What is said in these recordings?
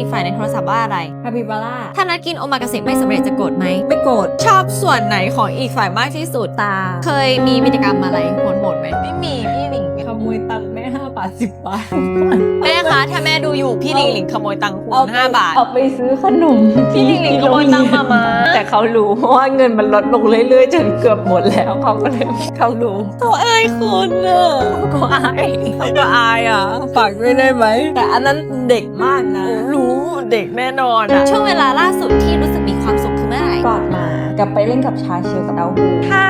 อีกฝ่ายในโทรศัพท์ว่าอะไร คาปิบาร่า ถ้านัดกินโอมากาเสะไม่สำเร็จจะโกรธไหม ไม่โกรธ ชอบส่วนไหนของอีกฝ่ายมากที่สุด ตา เคยมีกิจกรรมอะไรโหดๆไหมไม่มีพี่หลิง ขโมยตังค์แม่5 บาท 10 บาท แม่คะถ้าแม่ดูอยู่พี่หลิงขโมยตังค์คุณ5 บาท เอาไปซื้อขนม พี่หลิงขโมยตังค์มา แต่เขารู้เพราะว่าเงินมันลดลงเรื่อยๆจนเกือบหมดแล้วเขาก็เลยเขารู้ ตัวเอ้ยคุณเนอะก็อาย เขาก็อายอ่ะฝากด้วยได้ไหมแต่อันนั้นเด็กมากนะ รู้เด็กแน่นอนอะช่วงเวลาล่าสุดที่รู้สึกมีความสุขคือเมื่อไหร่ ก่อนมากลับไปเล่นกับชาเชียวกับเต้าหู้ ค่ะ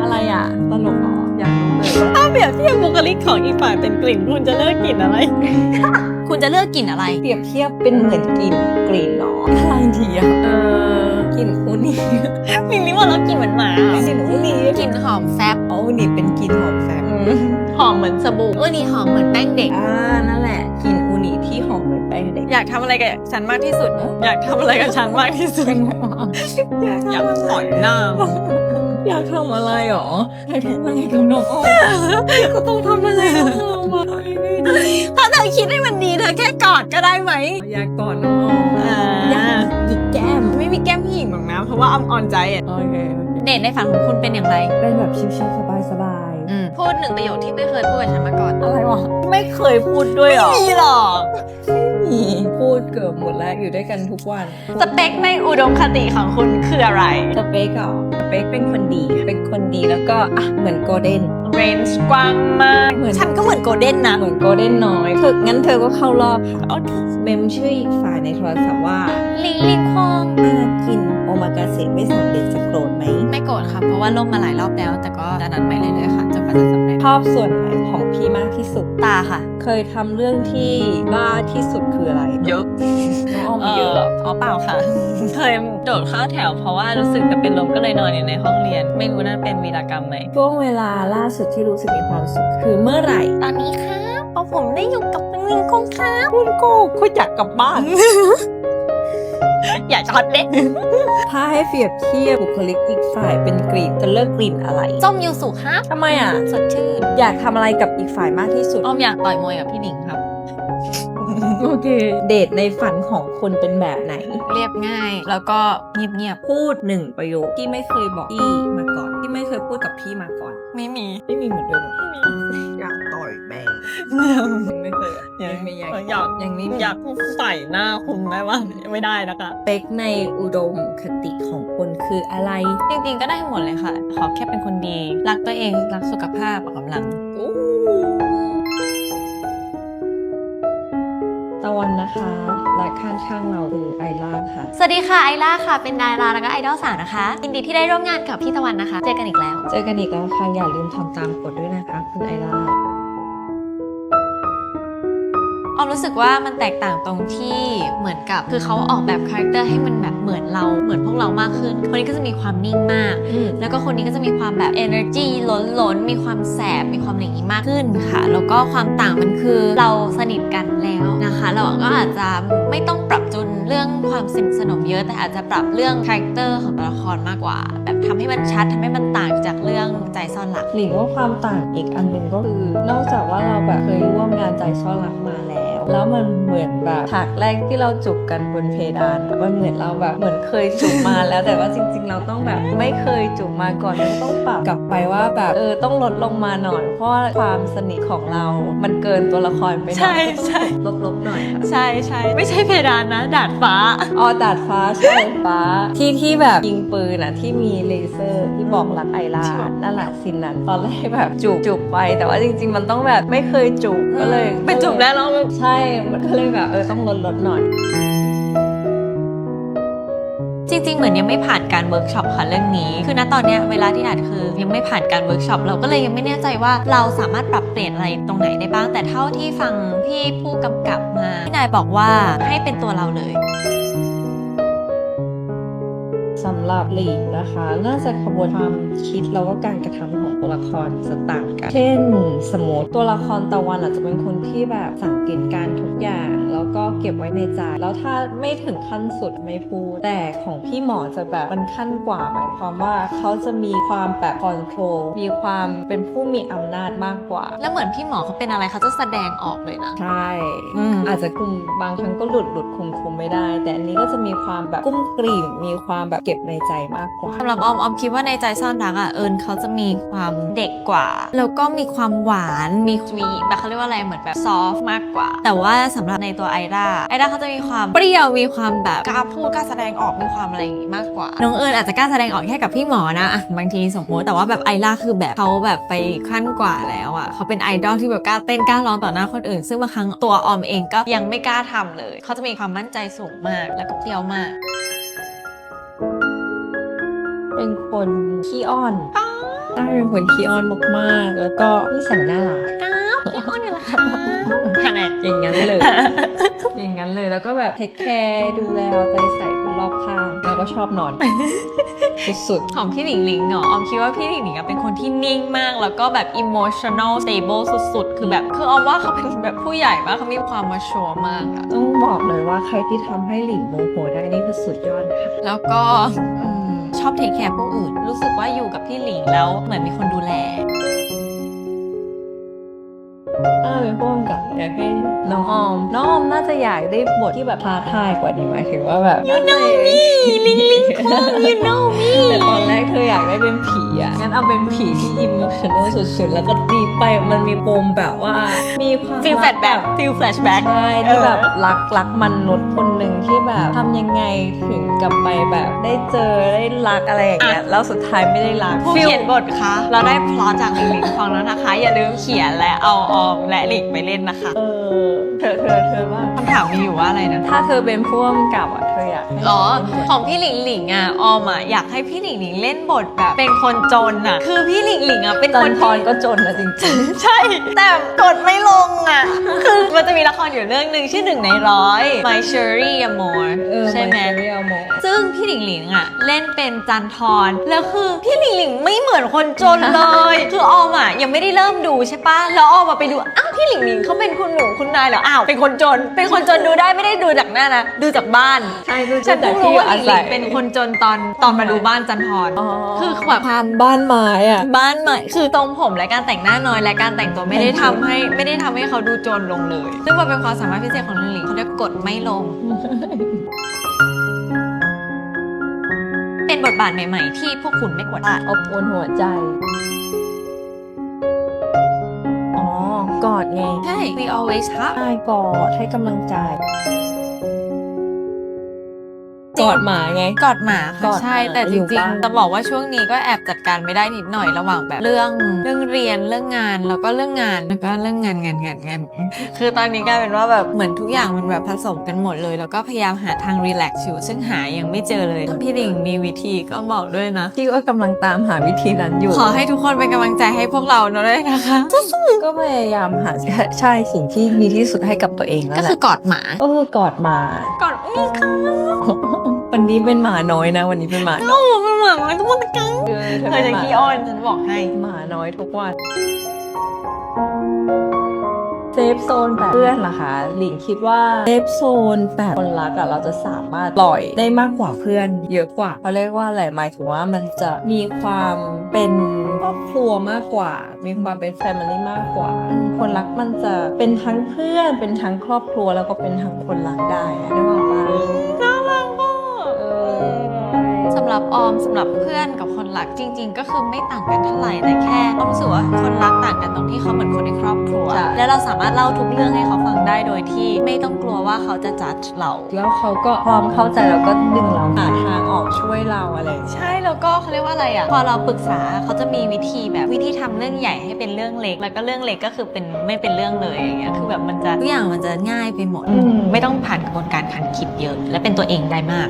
อะไรอ่ะตลกเหรออยากรู้เลย ถ้าเปรียบเทียบบุคลิกของอีกฝ่ายเป็นกลิ่นคุณจะเลือกกลิ่นอะไร คุณจะเลือกกลิ่นอะไร เปรียบเทียบเป็นเหมือนกลิ่นเนาะอะไรดีอ่ะกลิ่นอูนิ มินนี่ว่าเรากลิ่นเหมือนหมาก ลิ่นอูนิ กลิ่นหอมแฟบ อูนิเป็นกลิ่นหอมแฟบ หอมเหมือนสบู่นี่หอมเหมือนแป้งเด็ก นั่นแหละกลิ่นอูนิที่หอมเหมือนแป้งเด็ก อยากทำอะไรกับฉันมากที่สุด อยากทำอะไรกับฉันมากที่สุด อยากต่อยหน้า อยากทำอะไรหรออยากทำอะไรกับน้องอ้อมก็ต้องทำอะไรกับน้องอ้อม ถ้าเธอคิดให้มันดีเธอแค่กอดก็ได้ไหม อยากกอดน้องอ้อมอยากหยิกแก้ม ไม่มีแก้มผู้หญิงหรอกนะ เพราะว่าอ้ำอ่อนใจอ่ะ โอเค เดทในฝันของคุณเป็นอย่างไร เป็นแบบชิลๆสบาย พูดหนึ่งประโยคที่ไม่เคยพูดกับฉันมาก่อน ๆอะไรวะไม่เคยพูดด้วยหรอ มีหรอก มีพูดเกือบหมดแล้วอยู่ด้วยกันทุกวัน สเปคในอุดมคติของคุณคืออะไร สเปกอ่ะสเปกเป็นคนดีเป็นคนดีแล้วก็เหมือนโกลเด้น เรนจ์กว้างมาก เหมือน ฉันก็เหมือนโกลเด้นนะ เหมือนโกลเด้นน้อยงั้นเธอก็เข้ารอบค่ะเมมชื่ออีกฝ่ายในโทรศัพท์ว่า ลิงลิงคอง ถ้ากินโอมากาเสะไม่สำเร็จจะโกรธไหม ไม่โกรธค่ะ เพราะว่าล่มมาหลายรอบแล้ว แต่ก็จะนัดใหม่เรื่อยๆค่ะจนกว่าจะสำเร็จ ชอบส่วนไหนของพี่มากที่สุด ตาค่ะ เคยทำเรื่องที่บ้าที่สุดคืออะไร เยอะ น้องอ้อมมีเยอะ อ๋อเปล่าค่ะ เคยโดดเข้าแถวเพราะว่ารู้สึกจะเป็นลมก็เลยนอนอยู่ในห้องเรียน ไม่รู้นั่นเป็นวีรกรรมไหม ช่วงเวลาล่าสุดที่รู้สึกมีความสุขคือเมื่อไหร่ ตอนนี้ครับเพราะผมได้อยู่กับลิงคองครับ คุณโก้เขาอยากกลับบ้าน อย่าช็อตเด็ก ถ้าให้เปรียบเทียบบุคลิกอีกฝ่ายเป็นกลิ่นจะเลือกกลิ่นอะไร ส้มยูสุครับ ทำไมอ่ะ สดชื่น อยากทำอะไรกับอีกฝ่ายมากที่สุด อ้อมอยากต่อยมวยกับพี่หนิงครับ โอเค เดทในฝันของคุณเป็นแบบไหน เรียบง่าย แล้วก็เงียบ พูดหนึ่งประโยคที่ไม่เคยบอกพี่มาก่อน ที่ไม่เคยพูดกับพี่มาก่อน ๆไม่มี ไม่มีเหมือนเดิม ไม่มี อยากต่อยแม่ไม่เคยอะยังไม่อยาก ยังไม่มี อยากใส่หน้าคุณได้ว่าไม่ได้นะคะ เป๊กในอุดมคติของคุณคืออะไร จริงๆก็ได้หมดเลยค่ะ ขอแค่เป็นคนดี รักตัวเอง รักสุขภาพออกกำลัง ตะวันนะคะ และข้างๆเราคือไอล่าค่ะ สวัสดีค่ะไอล่าค่ะ เป็นดาราแล้วก็ไอดอลสาวนะคะยินดีที่ได้ร่วมงานกับพี่ตะวันนะคะ เจอกันอีกแล้ว เจอกันอีกแล้วค่ะอย่าลืมทำตามกฎด้วยนะคะคุณไอล่า ออมรู้สึกว่ามันแตกต่างตรงที่เหมือนกับคือเขาออกแบบคาแรคเตอร์ให้มันแบบเหมือนเราเหมือนพวกเรามากขึ้น คนนี้ก็จะมีความนิ่งมาก แล้วก็คนนี้ก็จะมีความแบบ energy ล้นมีความแสบมีความอะไรอย่างนี้มากขึ้นค่ะ แล้วก็ความต่างมันคือเราสนิทกันแล้วนะคะ เราก็อาจจะไม่ต้องปรับจูนเรื่องความสนิทสนมเยอะ แต่อาจจะปรับเรื่องคาแรคเตอร์ของตัวละครมากกว่า แบบทำให้มันชัดทำให้มันต่างจากเรื่องใจซ่อนรัก หลิงว่าความต่างอีกอันหนึ่งก็คือนอกจากว่าเราแบบเคยร่วมงานใจซ่อนรักมาแล้วมันเหมือนแบบฉากแรกที่เราจูบกันบนเพดานมันเหมือนเราแบบเหมือนเคยจูบมาแล้วแต่ว่าจริงๆเราต้องแบบไม่เคยจูบมาก่อนมันต้องปรับกลับไปว่าแบบต้องลดลงมาหน่อยเพราะว่าความสนิทของเรา มันเกินตัวละครไปหน่อย ใช่ใช่ ลบๆหน่อยค่ะ ใช่ไม่ใช่เพดานนะดาดฟ้า อ๋อดาดฟ้าใช่ฟ้าที่แบบยิงปืนอะที่มีเลเซอร์ที่บอกรักไอล่านั่นแหละซีนนั้นตอนแรกแบบจูบไปแต่ว่าจริงๆมันต้องแบบไม่เคยจูบก็เลย เป็นจูบแล้วเรา ใช่มันก็เลยแบบต้องลดหน่อย จริงๆเหมือนยังไม่ผ่านการเวิร์กช็อปค่ะเรื่องนี้ คือณตอนเนี้ยเวลาที่อัดคือยังไม่ผ่านการเวิร์กช็อปเราก็เลยยังไม่แน่ใจว่าเราสามารถปรับเปลี่ยนอะไรตรงไหนได้บ้าง แต่เท่าที่ฟังพี่ผู้กำกับมาพี่นายบอกว่าให้เป็นตัวเราเลย สำหรับหลีนะคะ น่าจะขบวนความคิดแล้วก็การกระทำของตัวละครจะต่างกัน เช่นสมมติตัวละครตะวันอาจจะเป็นคนที่แบบสังเกตการณ์ทุกอย่าง แล้วก็ค เก็บไว้ในใจแล้วถ้าไม่ถึงขั้นสุดไม่พูดแต่ของพี่หมอจะแบบมันขั้นกว่าหมายความว่าเขาจะมีความแบบคอนโทรลมีความเป็นผู้มีอำนาจมากกว่า แล้วเหมือนพี่หมอเขาเป็นอะไรเขาจะแสดงออกเลยนะ ใช่ อืม อาจจะคุมบางครั้งก็หลุดคุมไม่ได้ แต่อันนี้ก็จะมีความแบบกุ้มกลิ่มมีความแบบเก็บในใจมากกว่า สำหรับออมคิดว่าในใจซ่อนรักอ่ะเอิญเขาจะมีความเด็กกว่า แล้วก็มีความหวานมีแบบเขาเรียกว่าอะไรเหมือนแบบซอฟต์มากกว่า แต่ว่าสำหรับในตัวไอด้าเขาจะมีความเปรี้ยวมีความแบบกล้าพูดกล้าแสดงออกมีความอะไรอย่างงี้มากกว่าน้องเอิญอาจจะกล้าแสดงออกแค่กับพี่หมอนะอะบางทีสมมติแต่ว่าแบบไอด้าคือแบบเขาแบบไปขั้นกว่าแล้วอ่ะเขาเป็นไอดอลที่แบบกล้าเต้นกล้าร้องต่อหน้าคนอื่น ซึ่งบางครั้งตัวออมเองก็ยังไม่กล้าทำเลยเขาจะมีความมั่นใจสูงมากแล้วก็เปรี้ยวมาก เป็นคนขี้อ้อนได้เป็นคนขี้อ้อนมากๆ แล้วก็นิสัยน่ารัก พี่อ้อนอยู่ละค่ะขนาด อย่างนั้นเลย อย่างนั้นเลยแล้วก็แบบเทคแคร์ดูแลเอาใจใส่คนรอบข้างแล้วก็ชอบนอน สุด ของพี่หลิงหลิงเนาะออมคิดว่าพี่หลิงหลิงอะเป็นคนที่นิ่งมากแล้วก็แบบ emotional stable สุดๆ คือแบบคือออมว่าเขาเป็นแบบผู้ใหญ่มากเขามีความมาชัวร์มากอะ ๆต้องบอกเลยว่าใครที่ทำให้หลิงโมโหได้นี่คือสุดยอดค่ะ แล้วก็ชอบเทคแคร์ผู้อื่น รู้สึกว่าอยู่กับพี่หลิงแล้วเหมือนมีคนดูแล เป็นพวกกับอยากให้น้องออมน่าจะอยากได้บทที่แบบท้าทายกว่านี้หมายถึงว่าแบบ you know me ลิงลิงคง you know me แต่ตอนแรกเธออยากได้เป็นผีอ่ะงั้นเอาเป็นผีที่อิมโมชันอลสุดๆแล้วก็ดีไปมันมีปมแบบว่ามีความ ฟีลแฟลชแบ็กฟีลแฟลชแบ็ก ใช่ที่แบบรักมนุษย์คนหนึ่งที่แบบทำยังไงถึงกลับไปแบบได้เจอได้รักอะไรอย่างเงี้ยแล้วสุดท้ายไม่ได้รัก ผู้เขียนบทคะเราได้พล็อตจากหลิงหลิงฟังแล้วนะคะ อย่าลืมเขียนและเอาออมและหลิงไปเล่นนะคะ เธอว่า คำถามมีอยู่ว่าอะไรนะ ถ้าเธอเป็นผู้กำกับอ่ะเธออยากให้ อ๋อของพี่หลิงหลิงอ่ะออมอ่ะอยากให้พี่หลิงหลิงเล่นบทแบบเป็นคนจนอ่ะคือพี่หลิงหลิงอ่ะเป็น จั คน น ทรก็จนนะจริง ใช่ แต่กดไม่ลงอ่ะ คือมันจะมีละครอยู่เรื่องหนึ่งชื่อ1 ใน 100 My Cherry Amour ๆ ใช่ไหม เรียลโม ซึ่งพี่หลิงหลิงอ่ะเล่นเป็นจันทรแล้วคือพี่หลิงหลิงไม่เหมือนคนจนเลย คือออมอ่ะยังไม่ได้เริ่มดูใช่ปะแล้วออมมาไปดูอ้าวพี่หลิงหลิงเขาเป็นคุณหนูคุณนายเหรออ้าวเป็นคนจนดูได้ไม่ได้ดูจากหน้านะดูจากบ้าน ใช่ดู ฉัน แต่ เพิ่ง ที่ รู้ว่าห อา ลิงห ศั ลิ ย งเป็นคนจนตอนมาดูบ้านจันทร คือแบบ ความบ้านไม้อ่ะ บ้านใหม่คือตรงผมและการแต่งหน้าน้อยและการแต่งตัวไม่ได้ทำให้เขาดูจนลงเลย ซึ่งมันเป็นความสามารถพิเศษของหลิงหลิงเขาเรียกกดไม่ลง เป็นบทบาทใหม่ๆ ที่พวกคุณไม่ควรพลาด อบอุ่นหัวใจ อ๋อกอดไง ใช่ we always hug ใช่กอดให้กำลังใจ กอดหมาไง กอดหมา ก่ ค่ะ อน ใช่แต่จ อยู่ ริง บ้าน ๆจะบอกว่าช่วงนี้ก็แอบจัดการไม่ได้นิดหน่อยระหว่างแบบเรื่องเรียนเรื่องงานแล้วก็เรื่องงานแล้วก็เรื่องงานคือตอนนี้กลายเป็นว่าแบบเหมือนทุกอย่างมันแบบผสมกันหมดเลย แล้วก็พยายามหาทางรีแลกซ์อยู่ซึ่งหายังไม่เจอเลยพี่หลิงมีวิธีก็บอกด้วยนะ พี่ก็กำลังตามหาวิธีนั้นอยู่ ขอให้ทุกคนเป็นกำลังใจให้พวกเราด้วยนะคะ ก็พยายามหาใช่สิ่งที่ดีที่สุดให้กับตัวเองนั่ ก็ นแห คื ละ อกอดหมา ก็คือกอดหมา กอดนี่ค่ะ วันนี้เป็นหมาน้อยนะ วันนี้เป็นหมาน้อย โอ้เป็นหมาน้อยทุกวันตะกัง เธ เธ อ อ เป็น จะ หมา ขี้อ้อนฉันบอกให้ หมาน้อยทุกวันเซฟโซนแบบเพื่อนล่ะคะหลิงคิดว่าเซฟโซนแบบคนรักอะเราจะสามารถปล่อยได้มากกว่าเพื่อนเยอะกว่าเขาเรียกว่าอะไรหมายถึงว่ามันจะมีความเป็นครอบครัวมากกว่า มีความเป็นแฟมิลี่มากกว่าคนรักมันจะเป็นทั้งเพื่อนเป็นทั้งครอบครัวแล้วก็เป็นทั้งคนรักได้อะได้บอกว่า น่ารักมาก ส สำหรับออมสำหรับเพื่อนกับคนรักจริง ๆ ก็คือไม่ต่างกันเท่าไหร่แต่แค่ออมรู้สึกว่าคนรักต่างกันตรงที่เขาเหมือนคนในครอบครัว ใช่ และเราสามารถเล่าทุกเรื่องให้เขาฟังได้โดยที่ไม่ต้องกลัวว่าเขาจะจัดเรา แล้วเขาก็พร้อมเข้าใจแล้วก็ดึงเราหาทางออกช่วยเราอะไรอย่างเงี้ย ใช่แล้วก็เขาเรียกว่าอะไรอ่ะพอเราปรึกษาเขาจะมีวิธีแบบวิธีทำเรื่องใหญ่ให้เป็นเรื่องเล็ก แล้วก็เรื่องเล็กก็คือเป็นไม่เป็นเรื่องเลยอย่างเงี้ยคือแบบมันจะทุกอย่างมันจะง่ายไปหมด ไม่ต้องผ่านกระบวนการคันคิดเยอะ และเป็นตัวเองได้มาก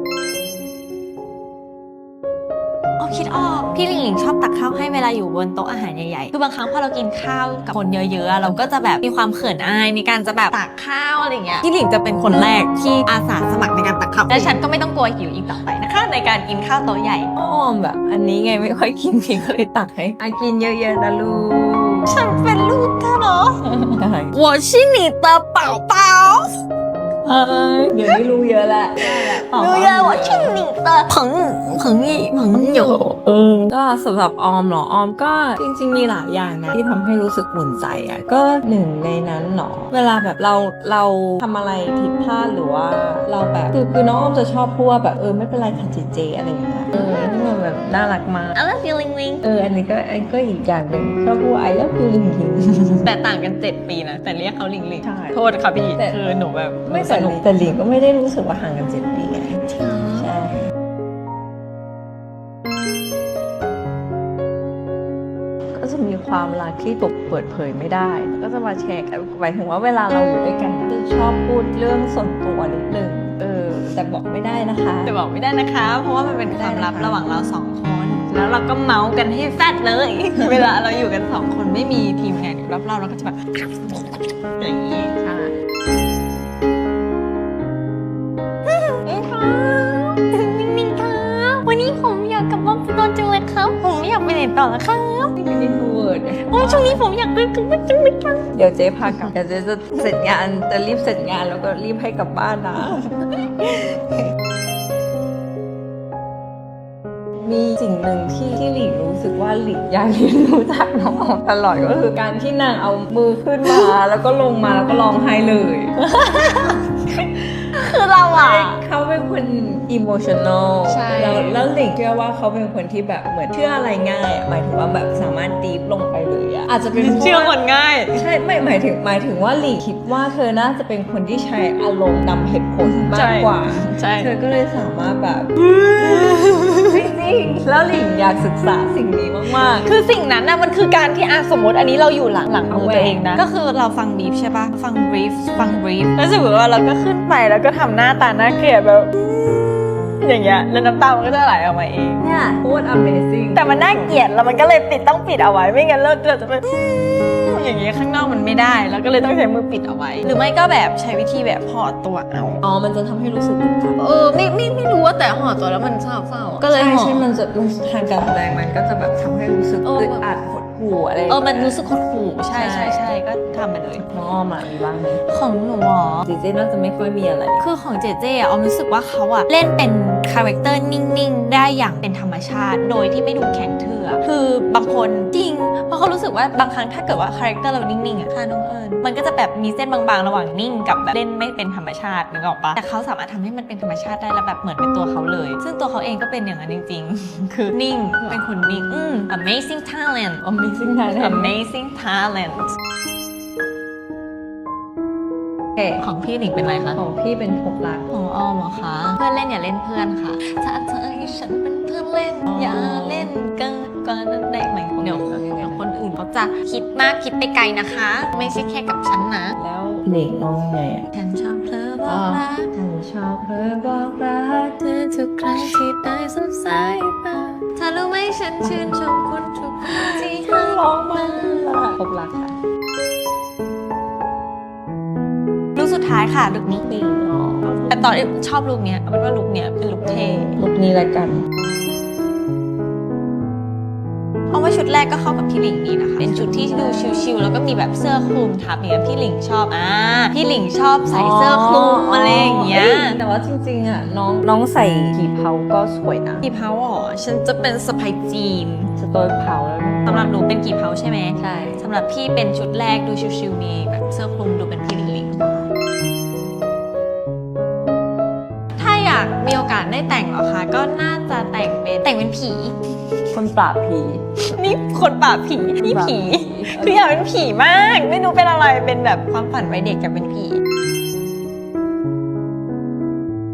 คิดออกพี่หลิงหลิงชอบตักข้าวให้เวลาอยู่บนโต๊ะอาหารใหญ่ๆคือบางครั้งพอเรากินข้าวกับคนเยอะๆเราก็จะแบบมีความเขินอายในการจะแบบตักข้าวอะไรเงี้ยพี่หลิงจะเป็นคนแรกที่อาสาสมัครในการตักข้าวและฉันก็ไม่ต้องกลัวหิวอีกต่อไปนะคะในการกินข้าวโต๊ะใหญ่ อ้อมแบบอันนี้ไงไม่ค่อยกินพี่ก็เลยตักให้กินเยอะๆนะลูก ฉันเป็นลูกเธอเหรอ ใช่ 我是你的宝宝เดี๋ยวนี้รู้เยอะแล้ว รู้เยอะว่าชื่อ你的朋友ก็สำหรับออมเหรอออมก็จริงๆมีหลายอย่างนะที่ทำให้รู้สึกอุ่นใจอ่ะก็หนึ่งในนั้นเนาะเวลาแบบเราทำอะไรผิดพลาดหรือว่าเราแบบคือน้องออมจะชอบพูดว่าแบบไม่เป็นไรค่ะเจอะไรอย่างเงี้ยที่มันแบบน่ารักมาก I love you ลิงลิง อันนี้ก็อีกอย่างหนึ่งชอบพูด I love you จริง แต่ต่างกัน7 ปีนะแต่เรียกเขาลิงลิง ใช่ โทษค่ะพี่ แต่ คือหนูแบบ ไม่ สนุก แต่หลิงก็ไม่ได้รู้สึกว่าห่างกัน7 ปีไงใช่ก็จะมีความรักที่ถูกเปิดเผยไม่ได้ ก็จะมาแชร์กันหมายถึงว่าเวลาเราอยู่ด้วยกันคือชอบพูดเรื่องส่วนตัวนิดนึงแต่บอกไม่ได้นะคะ แต่บอกไม่ได้นะคะ เพราะว่ามันเป็นความลับระหว่างเรา2 คน แล้วเราก็เมาส์กันให้แฟดเลย เวลาเราอยู่กัน2 คนไม่มีทีมงานอยู่รอบๆเราก็จะแบบอย่างนี้ใช่นิ่งๆครับวันนี้ผมอยากกลับบ้านนอนจังเลยครับผมไม่อยากไปไหนต่อแล้วครับ นี่เป็น introvert โอ้ยช่วงนี้ผมอยากไปกลับบ้านจังเลยครับ เดี๋ยวเจ๊พากลับเดี๋ยวเจ๊จะเสร็จงานจะรีบเสร็จงานแล้วก็รีบให้กลับบ้านนะ มีสิ่งหนึ่งที่หลิงรู้สึกว่าหลิงอยากเรียนรู้จากน้องออมตลอดก็คือการที่นางเอามือขึ้นมา แล้วก็ลงมาแล้วก็ร้องไห้เลย คือเราอ่ะ เขาเป็นคน emotional ใช่ แล้วหลิงเชื่อว่าเขาเป็นคนที่แบบเหมือนเชื่ออะไรง่ายอะหมายถึงว่าแบบสามารถดีฟลงไปเลยอะอาจจะเป็นพราะว่า เชื่อคนง่าย ใช่ไม่หมายถึงว่าหลี่คิดว่าเธอน่าจะเป็นคนที่ใช้อารมณ์นำเหตุผลมากกว่า ใช่ เธอก็เลยสามารถแบบจริงๆแล้วหลิงอยากศึกษาสิ่งนี้มาก คือสิ่งนั้นน่ะมันคือการที่สมมติอันนี้เราอยู่หลังมือ เอาแหวน ตัวเองนะ ก็คือเราฟังบีฟใช่ปะฟังบรีฟแล้วสมมติว่าเราก็ขึ้นไปแล้วก็ทำหน้าตาน่าเกลียดแบบอย่างเงี้ยแล้วน้ำตามันก็จะไหลออกมาเอง ๆเนี่ยโคตร amazing แต่มันน่าเกลียดแล้วมันก็เลยต้องปิดเอาไว้ไม่งั้นเราจะไปอย่างเงี้ยข้างนอกมันไม่ได้แล้วก็เลยต้องใช้มือปิดเอาไว้ หรือไม่ก็แบบใช้วิธีแบบห่อตัวเอา อ๋อมันจะทำให้รู้สึกอึดอัด ไม่รู้ว่าแต่ห่อตัวแล้วมันเศร้าๆก็เลย ใช่ ห่อ ใช่มันจะทางการแสดงมันก็จะแบบทำให้รู้สึกอึดอัดหดหู่อะไรอย่างเงี้ย มันรู้สึกหดหู่ใช่ก็ทำไปเลย น้องอ้อมอะมีบ้างไหม ของหนูหรอ จริงๆน่าจะไม่ค่อยมีอะไร คือของเจเจอะออมรู้สึกว่าเขาอะเล่นเป็นคาแรคเตอร์นิ่งๆได้อย่างเป็นธรรมชาติ โดยที่ไม่ดูแข็งเถื่อคือบางคนจริงเพราะเขารู้สึกว่าบางครั้งถ้าเกิดว่าคาแรคเตอร์เรานิ่งๆอะค่ะน้องเอิญมันก็จะแบบมีเส้นบางๆระหว่างนิ่งกับแบบเล่นไม่เป็นธรรมชาตินึกออกปะแต่เขาสามารถทำให้มันเป็นธรรมชาติได้แล้วแบบเหมือนเป็นตัวเขาเลย ซึ่งตัวเขาเองก็เป็นอย่างนั้นจริงๆ คือนิ่งเป็นคนนิ่งamazing talent Amazing Talent amazing talent โอเค ของพี่หนิงเป็นไรคะ ของพี่เป็นพกรัก ของออมเหรอคะ เพื่อนเล่นอย่าเล่นเพื่อนค่ะ ถ้าเธอให้ฉันเป็นเพื่อนเล่น อย่าเล่นเกินกว่านั้นได้ไหมเดี๋ยวคนอื่นเขาจะคิดมากคิดไปไกลนะคะ ไม่ใช่แค่กับฉันนะ แล้วหลิงน้องไงอ่ะ ฉันชอบเธอบอกรัก ฉันชอบเธอบอกรัก เธอทุกครั้งที่ได้สบสายตาเธอรู้ไหมฉันชื่นชมคุณทุกครั้งที่ให้ ร้องมาพกรักค่ะ ลูกสุดท้ายค่ะลุกนี้ หลิงอ๋อ แต่ตอนที่ชอบลุกเนี้ยเอาเป็นว่าลุกเนี้ยเป็นลุกเท่ ลุคนี้ละกัน เพราะว่าชุดแรกก็เข้ากับพี่หลิงดีนะคะ เป็นชุดที่ดูชิลๆแล้วก็มีแบบเสื้อคลุมทับอย่างเงี้ยพี่หลิงชอบพี่หลิงชอบใส่เสื้อคลุมอะไรอย่างเงี้ย แต่ว่าจริงๆอ่ะน้องใส่กี่เผาก็สวยนะ กี่เผาหรอฉันจะเป็นสไปจีน สโตนเผาแล้ว สำหรับหนูเป็นกี่เผาใช่ไหม ใช่ สำหรับพี่เป็นชุดแรกดูชิลๆมีแบบเสื้อคลุมดูเป็นพี่หลิงหลิงถ้าอยากมีโอกาสได้แต่งเหรอคะก็น่าจะแต่งเป็นผี คนปราบผี นี่คนป่าบผีนี่ผี คืออยากเป็นผีมาก ไม่รู้เป็นอะไรเป็นแบบความฝันวัยเด็กอยากเป็นผี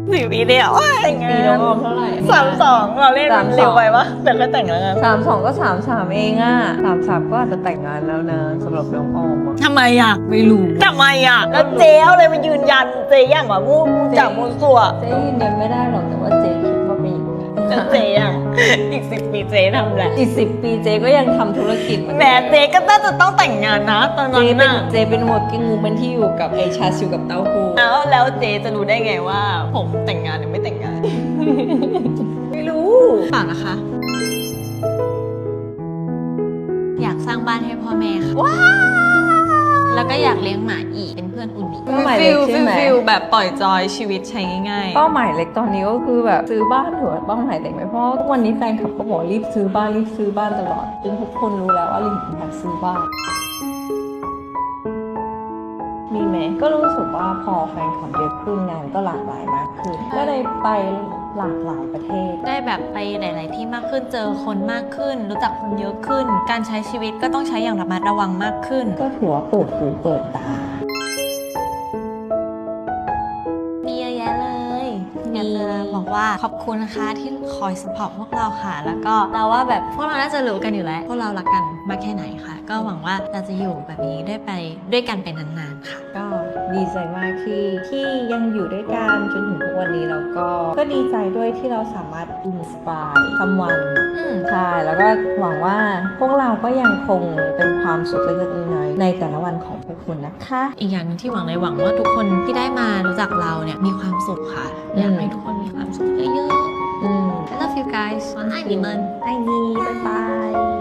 4 ปีเดียวแต่งงา ปี น น้องออมเท่าไหร่ 32เราเล่น 32 เร็วไปวะแต่ก็แต่งแล้วกัน 32ก็33เองอ่ะ33ก็อาจจะแต่งงานแล้วนะสำหรับน้องออมอะ ทำไมอ่ะไม่รู้ทำไมอ่ะแล้วเจ๊เอาเลยมายืนยันเจ๊อย่างว่ามูจากมูสัว เจ๊ยืนยันไม่ได้หรอกแต่ว่าเจ๊คิดว่าเป็นอย่างนี้ แล้วเจ๊อ่ะอีก10 ปีเจ๊ทำอะไร อีก10 ปีเจ๊ก็ยังทำธุรกิจเหมือน แหม กัน เจ๊ก็น่าจะต้องแต่งงานนะตอนนั้ เจ๊ น เป็น น่ะ เจ๊เป็น working woman ที่อยู่กับไอชาชิวกับเต้าหู้ แล้วเจ๊จะรู้ได้ไงว่า ผมแต่งงานหรือไม่แต่งงาน ไม่รู้ เปล่านะคะ อยากสร้างบ้านให้พ่อแม่ค่ะ ว้าแล้วก็อยากเลี้ยงหมาอีกเป็นเพื่อน พื่อนๆอุ่นดี เป้าหมายเล็กใช่ไหม ฟิลแบบปล่อยจอยชีวิตใช้ง่าย เป้าหมายเล็กตอนนี้ก็คือแบบซื้อบ้านถือว่าเป้าหมายเล็กไหมเพราะทุกวันนี้แฟนคลับก็บอกรีบซื้อบ้านตลอดจนทุกคนรู้แล้วว่าลิงอยากซื้อบ้านมีไหมก็รู้สึกว่าพอแฟนคลับเยอะขึ้นงานก็หลากหลายมากขึ้นก็เลยไปหลากหลายประเทศ ได้แบบไปหลาย ๆ ที่มากขึ้นเจอคนมากขึ้น รู้จักคนเยอะขึ้น การใช้ชีวิตก็ต้องใช้อย่างระมัดระวังมากขึ้น ก็ถือว่าเปิดหูเปิดตา มีเยอะแยะเลยอยากจะบอกว่าขอบคุณนะคะที่คอยสปอร์ตพวกเราค่ะ แล้วก็เราว่าแบบพวกเราน่าจะรู้กันอยู่แล้วพวกเรารักกันมากแค่ไหนค่ะ ก็หวังว่าเราจะอยู่แบบนี้ด้วยกันไปนาน ๆ ค่ะ ก็ดีใจมากที่ยังอยู่ด้วยกันจนถึงทุกวันนี้แล้วก็ดีใจด้วยที่เราสามารถอินสปายซัมวัน อืม ใช่แล้วก็หวังว่าพวกเราก็ยังคงเป็นความสุขเล็กๆน้อยๆในแต่ละวันของพวกคุณนะคะ อีกอย่างหนึงที่หวังเลยหวังว่าทุกคนที่ได้มารู้จักเราเนี่ยมีความสุขค่ะ อยากให้ทุกคนมีความสุขเยอะ อืม ๆ I love you guys 爱你们ไอ้นี่บ๊ายบาย